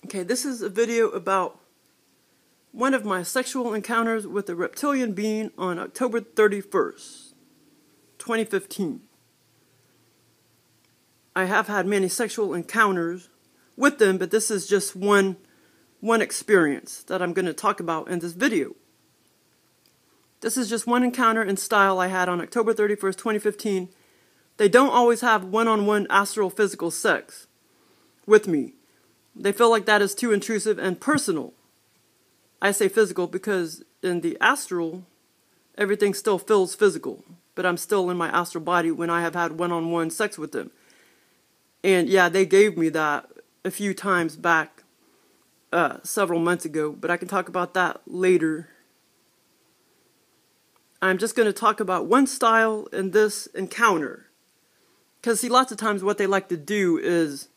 Okay, this is a video about one of my sexual encounters with a reptilian being on October 31st, 2015. I have had many sexual encounters with them, but this is just one experience that I'm going to talk about in this video. This is just one encounter and style I had on October 31st, 2015. They don't always have one-on-one astral physical sex with me. They feel like that is too intrusive and personal. I say physical because in the astral, everything still feels physical, but I'm still in my astral body when I have had one-on-one sex with them. And yeah, they gave me that a few times back several months ago, but I can talk about that later. I'm just going to talk about one style in this encounter. Because see, lots of times what they like to do is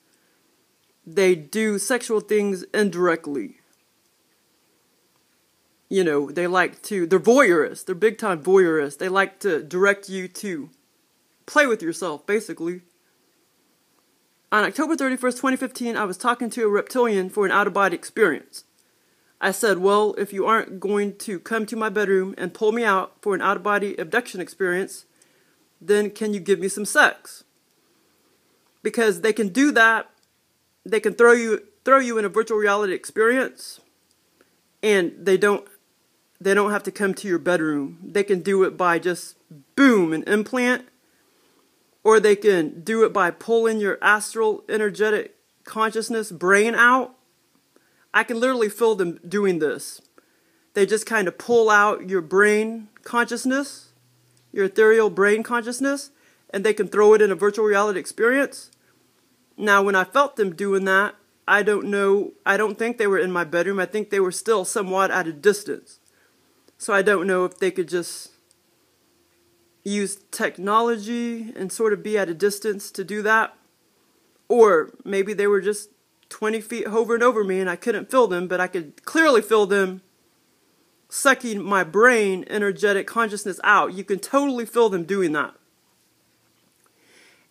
they do sexual things indirectly. You know, they're voyeurists. They're big time voyeurists. They like to direct you to play with yourself, basically. On October 31st, 2015, I was talking to a reptilian for an out-of-body experience. I said, well, if you aren't going to come to my bedroom and pull me out for an out-of-body abduction experience, then can you give me some sex? Because they can do that. They can throw you in a virtual reality experience, and they don't have to come to your bedroom. They can do it by just boom, an implant, or they can do it by pulling your astral energetic consciousness brain out. I can literally feel them doing this. They just kind of pull out your brain consciousness, your ethereal brain consciousness, and they can throw it in a virtual reality experience. Now, when I felt them doing that, I don't think they were in my bedroom. I think they were still somewhat at a distance. So I don't know if they could just use technology and sort of be at a distance to do that. Or maybe they were just 20 feet hovering over me and I couldn't feel them, but I could clearly feel them sucking my brain energetic consciousness out. You can totally feel them doing that.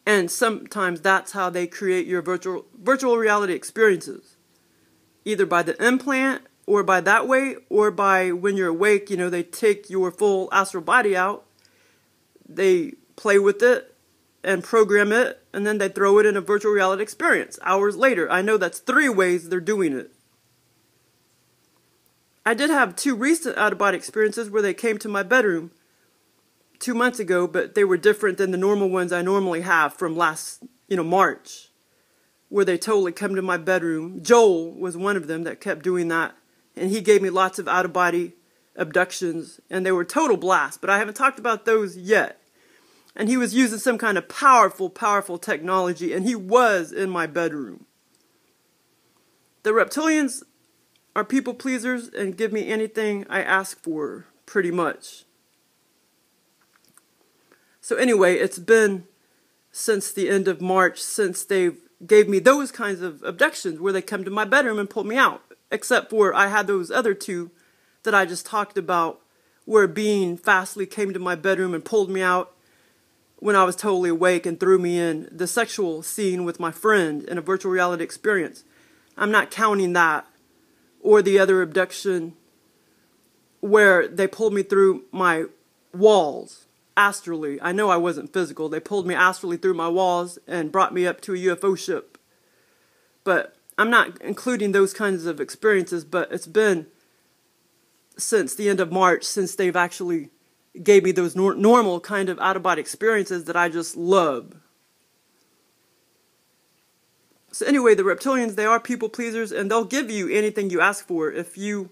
And sometimes that's how they create your virtual reality experiences. Either by the implant, or by that way, or by when you're awake, you know, they take your full astral body out, they play with it and program it, and then they throw it in a virtual reality experience hours later. I know that's 3 ways they're doing it. I did have 2 recent out-of-body experiences where they came to my bedroom 2 months ago, but they were different than the normal ones I normally have from last, March, where they totally come to my bedroom. Joel was one of them that kept doing that, and he gave me lots of out-of-body abductions, and they were total blast, but I haven't talked about those yet. And he was using some kind of powerful technology, and he was in my bedroom. The reptilians are people pleasers and give me anything I ask for, pretty much. So anyway, it's been since the end of March since they gave me those kinds of abductions where they come to my bedroom and pull me out. Except for I had those other 2 that I just talked about where a being fastly came to my bedroom and pulled me out when I was totally awake and threw me in the sexual scene with my friend in a virtual reality experience. I'm not counting that or the other abduction where they pulled me through my walls. Astrally. I know I wasn't physical. They pulled me astrally through my walls and brought me up to a UFO ship. But I'm not including those kinds of experiences, but it's been since the end of March since they've actually gave me those normal kind of out-of-body experiences that I just love. So anyway, the reptilians, they are people pleasers, and they'll give you anything you ask for if you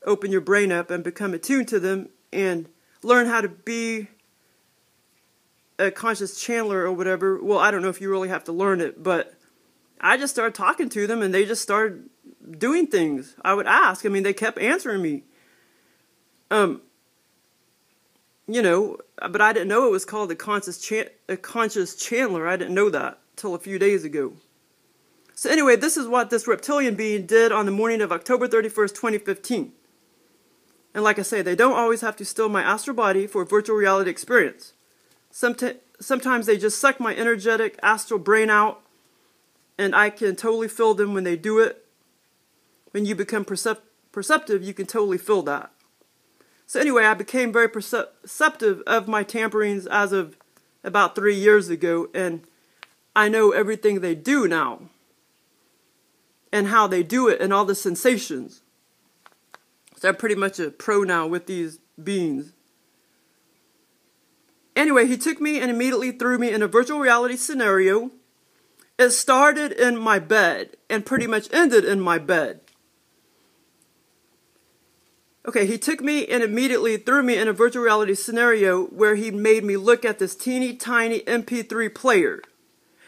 open your brain up and become attuned to them and learn how to be a conscious channeler or whatever. Well, I don't know if you really have to learn it, but I just started talking to them and they just started doing things. I would ask. I mean, they kept answering me. You know, but I didn't know it was called a conscious channeler. I didn't know that till a few days ago. So anyway, this is what this reptilian being did on the morning of October 31st, 2015. And like I say, they don't always have to steal my astral body for a virtual reality experience. Sometimes they just suck my energetic astral brain out, and I can totally feel them when they do it. When you become perceptive, you can totally feel that. So anyway, I became very perceptive of my tamperings as of about 3 years ago, and I know everything they do now, and how they do it, and all the sensations. So I'm pretty much a pro now with these beings. Anyway, he took me and immediately threw me in a virtual reality scenario. It started in my bed, and pretty much ended in my bed. Okay, he took me and immediately threw me in a virtual reality scenario where he made me look at this teeny tiny MP3 player.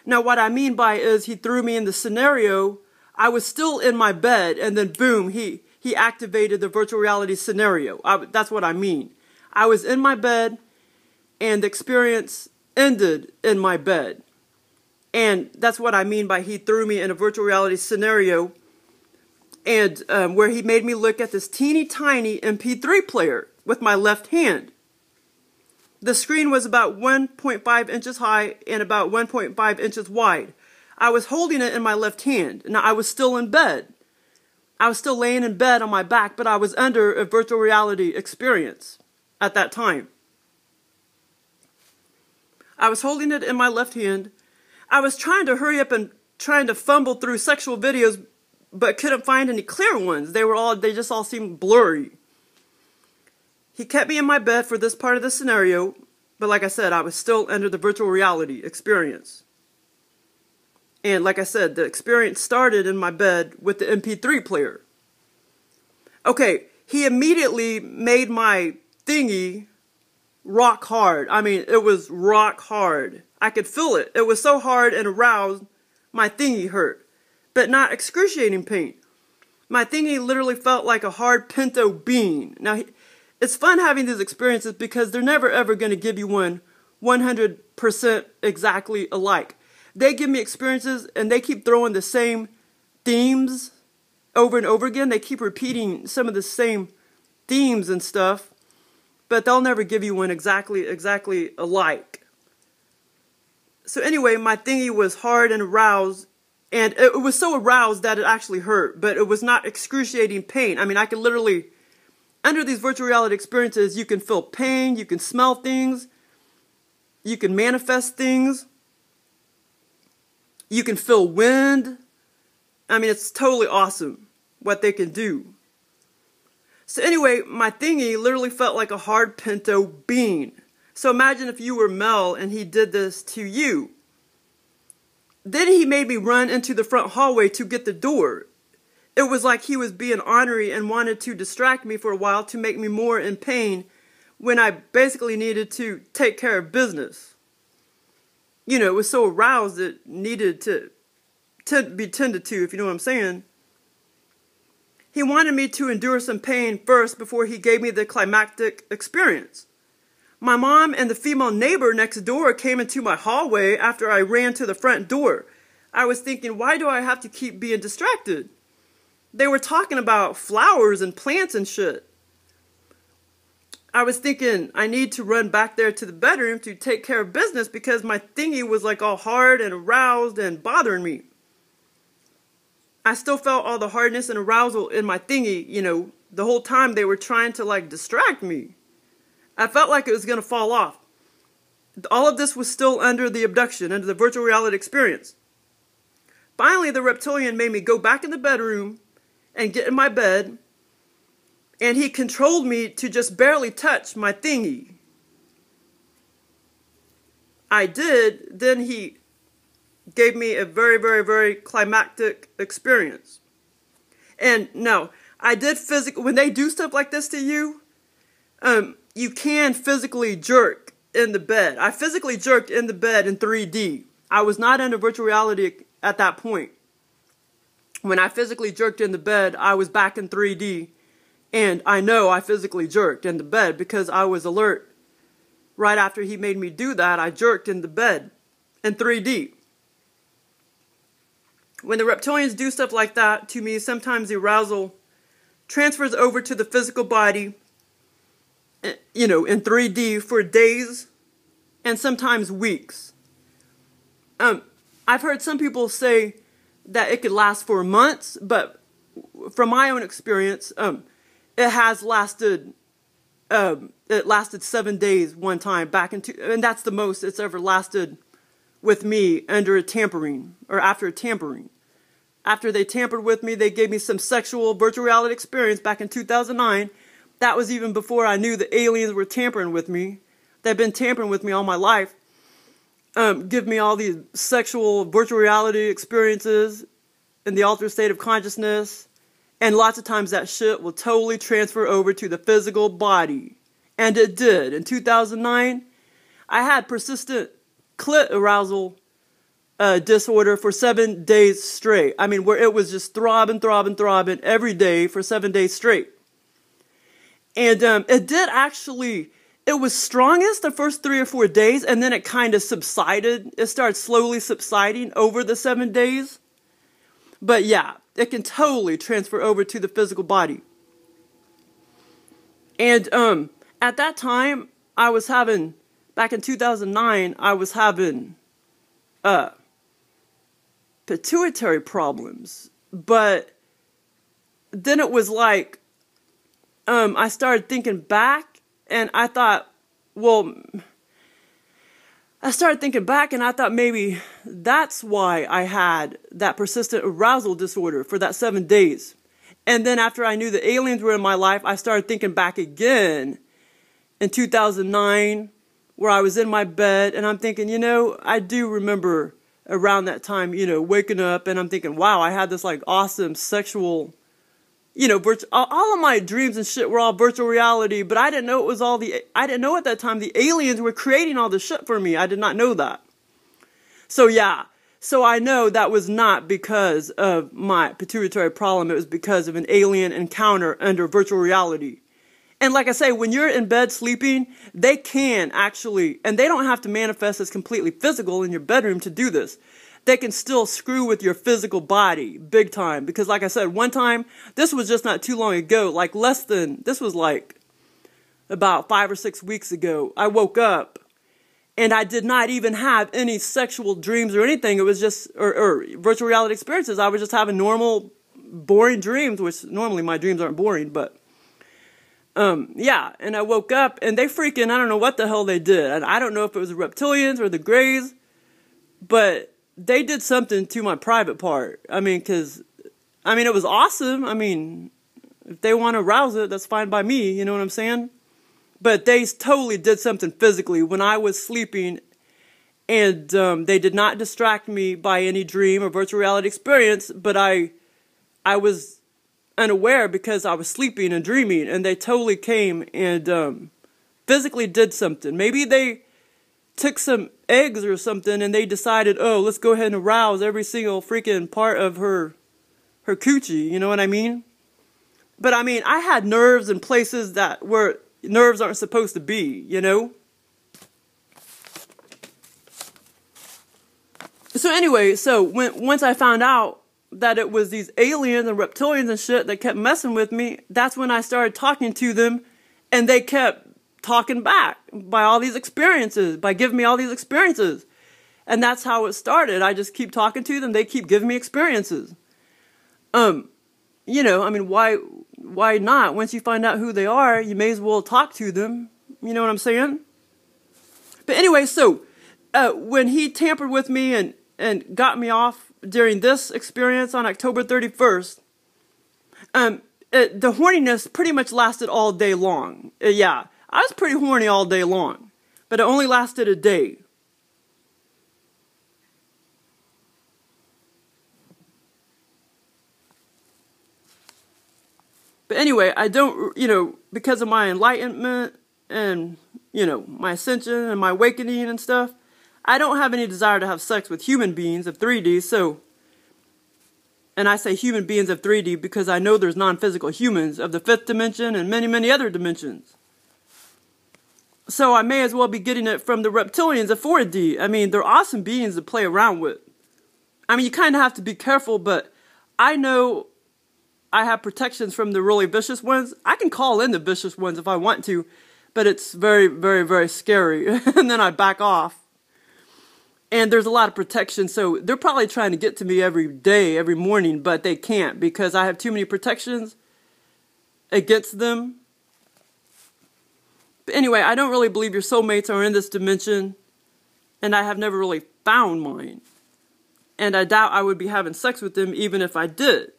Now what I mean by is he threw me in the scenario, I was still in my bed, and then boom, he activated the virtual reality scenario. That's what I mean. I was in my bed, and the experience ended in my bed. And that's what I mean by he threw me in a virtual reality scenario, and where he made me look at this teeny tiny MP3 player with my left hand. The screen was about 1.5 inches high and about 1.5 inches wide. I was holding it in my left hand. Now, I was still in bed. I was still laying in bed on my back, but I was under a virtual reality experience at that time. I was holding it in my left hand. I was trying to hurry up and trying to fumble through sexual videos, but couldn't find any clear ones. They just all seemed blurry. He kept me in my bed for this part of the scenario, but like I said, I was still under the virtual reality experience. And like I said, the experience started in my bed with the MP3 player. Okay, he immediately made my thingy rock hard. I mean, it was rock hard. I could feel it. It was so hard and aroused, my thingy hurt. But not excruciating pain. My thingy literally felt like a hard pinto bean. Now, it's fun having these experiences because they're never ever going to give you one 100% exactly alike. They give me experiences and they keep throwing the same themes over and over again. They keep repeating some of the same themes and stuff, but they'll never give you one exactly alike. So anyway, my thingy was hard and aroused, and it was so aroused that it actually hurt, but it was not excruciating pain. I mean, I could literally, under these virtual reality experiences, you can feel pain, you can smell things, you can manifest things, you can feel wind. I mean, it's totally awesome what they can do. So anyway, my thingy literally felt like a hard pinto bean. So imagine if you were Mel and he did this to you. Then he made me run into the front hallway to get the door. It was like he was being ornery and wanted to distract me for a while to make me more in pain when I basically needed to take care of business. You know, it was so aroused it needed to be tended to, if you know what I'm saying. He wanted me to endure some pain first before he gave me the climactic experience. My mom and the female neighbor next door came into my hallway after I ran to the front door. I was thinking, why do I have to keep being distracted? They were talking about flowers and plants and shit. I was thinking, I need to run back there to the bedroom to take care of business because my thingy was like all hard and aroused and bothering me. I still felt all the hardness and arousal in my thingy, you know, the whole time they were trying to like distract me. I felt like it was going to fall off. All of this was still under the abduction, under the virtual reality experience. Finally, the reptilian made me go back in the bedroom and get in my bed, and he controlled me to just barely touch my thingy. I did, then he gave me a very, very, very climactic experience. And no, I did physically, when they do stuff like this to you, you can physically jerk in the bed. I physically jerked in the bed in 3D. I was not under virtual reality at that point. when I physically jerked in the bed, I was back in 3D. And I know I physically jerked in the bed because I was alert. Right after he made me do that, I jerked in the bed in 3D. When the reptilians do stuff like that to me, sometimes the arousal transfers over to the physical body, you know, in 3D for days and sometimes weeks. I've heard some people say that it could last for months, but from my own experience, it has lasted, it lasted 7 days one time back into, and that's the most it's ever lasted with me under a tampering, or after a tampering. After they tampered with me, they gave me some sexual virtual reality experience back in 2009. That was even before I knew the aliens were tampering with me. They've been tampering with me all my life. Give me all these sexual virtual reality experiences in the altered state of consciousness. And lots of times that shit will totally transfer over to the physical body. And it did. In 2009, I had persistent clit arousal disorder for 7 days straight. I mean, where it was just throbbing every day for 7 days straight. And it did actually, it was strongest the first 3 or 4 days, and then it kind of subsided. It started slowly subsiding over the 7 days. But yeah, it can totally transfer over to the physical body. And at that time, I was having, back in 2009, I was having pituitary problems. But then it was like, I started thinking back, and I thought, well, I started thinking back, and I thought maybe that's why I had that persistent arousal disorder for that 7 days. And then after I knew the aliens were in my life, I started thinking back again in 2009, where I was in my bed, and I'm thinking, you know, I do remember around that time, you know, waking up, and I'm thinking, wow, I had this like awesome sexual, you know, all of my dreams and shit were all virtual reality, but I didn't know it was all I didn't know at that time the aliens were creating all this shit for me. I did not know that. So yeah, so I know that was not because of my pituitary problem. It was because of an alien encounter under virtual reality. And like I say, when you're in bed sleeping, they can actually, and they don't have to manifest as completely physical in your bedroom to do this. They can still screw with your physical body big time. Because like I said, one time, this was just not too long ago, like this was like about 5 or 6 weeks ago. I woke up and I did not even have any sexual dreams or anything. It was just, or virtual reality experiences. I was just having normal, boring dreams, which normally my dreams aren't boring, but yeah. And I woke up and they freaking, I don't know what the hell they did. And I don't know if it was the reptilians or the greys, but they did something to my private part. I mean, it was awesome. I mean, if they want to arouse it, that's fine by me. You know what I'm saying? But they totally did something physically when I was sleeping, and they did not distract me by any dream or virtual reality experience, but I was unaware because I was sleeping and dreaming, and they totally came and physically did something. Maybe they took some eggs or something and they decided, oh, let's go ahead and arouse every single freaking part of her coochie, you know what I mean? But I mean, I had nerves in places that where nerves aren't supposed to be, you know? So anyway, so once I found out that it was these aliens and reptilians and shit that kept messing with me, that's when I started talking to them, and they kept talking back by all these experiences, by giving me all these experiences. And that's how it started. I just keep talking to them. They keep giving me experiences. You know, I mean, why not? Once you find out who they are, you may as well talk to them. You know what I'm saying? But anyway, so when he tampered with me and got me off during this experience on October 31st, the horniness pretty much lasted all day long. Yeah. I was pretty horny all day long, but it only lasted a day. But anyway, I don't, you know, because of my enlightenment and, you know, my ascension and my awakening and stuff, I don't have any desire to have sex with human beings of 3D, so And I say human beings of 3D because I know there's non-physical humans of the 5th dimension and many, many other dimensions. So I may as well be getting it from the reptilians of 4D. I mean, they're awesome beings to play around with. I mean, you kind of have to be careful, but I know I have protections from the really vicious ones. I can call in the vicious ones if I want to, but it's very, very, very scary. And then I back off. And there's a lot of protection, so they're probably trying to get to me every day, every morning, but they can't because I have too many protections against them. But anyway, I don't really believe your soulmates are in this dimension, and I have never really found mine. And I doubt I would be having sex with them even if I did.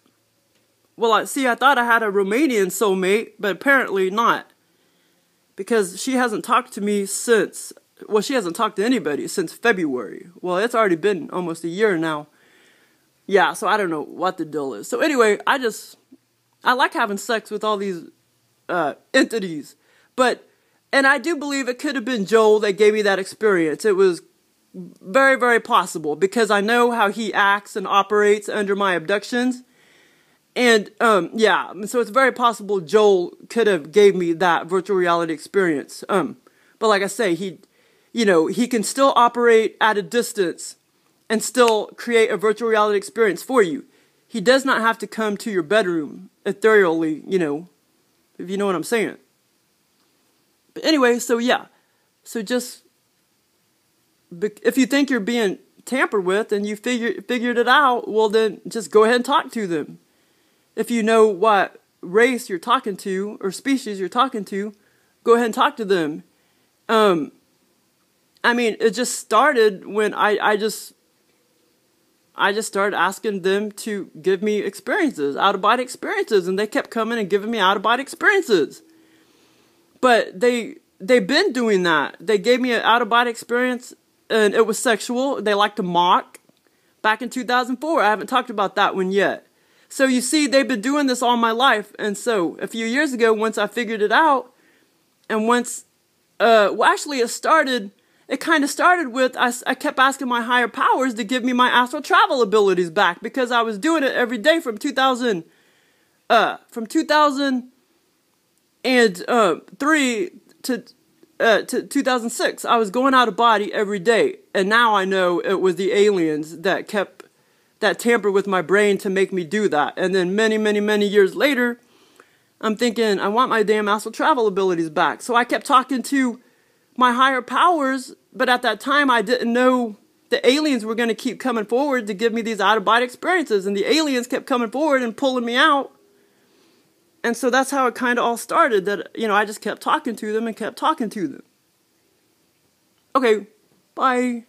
Well, I thought I had a Romanian soulmate, but apparently not. Because she hasn't talked to me since... Well, she hasn't talked to anybody since February. Well, it's already been almost a year now. Yeah, so I don't know what the deal is. So anyway, I like having sex with all these entities. And I do believe it could have been Joel that gave me that experience. It was very, very possible because I know how he acts and operates under my abductions. And, yeah, so it's very possible Joel could have gave me that virtual reality experience. But like I say, he can still operate at a distance and still create a virtual reality experience for you. He does not have to come to your bedroom ethereally, if you know what I'm saying. But anyway, so yeah. So just, if you think you're being tampered with and you figured it out, well then just go ahead and talk to them. If you know what race you're talking to or species you're talking to, go ahead and talk to them. I mean, it just started when I just started asking them to give me experiences, out-of-body experiences, and they kept coming and giving me out-of-body experiences. But they've been doing that. They gave me an out-of-body experience, and it was sexual. They like to mock. Back in 2004, I haven't talked about that one yet. So you see, they've been doing this all my life, and so a few years ago, once I figured it out, and once, actually it kind of started with, I kept asking my higher powers to give me my astral travel abilities back because I was doing it every day from 2003 to 2006. I was going out of body every day. And now I know it was the aliens that tampered with my brain to make me do that. And then many, many, many years later, I'm thinking, I want my damn astral travel abilities back. So I kept talking to my higher powers, but at that time I didn't know the aliens were going to keep coming forward to give me these out-of-body experiences, and the aliens kept coming forward and pulling me out. And so that's how it kind of all started, that, I just kept talking to them and kept talking to them. Okay, bye.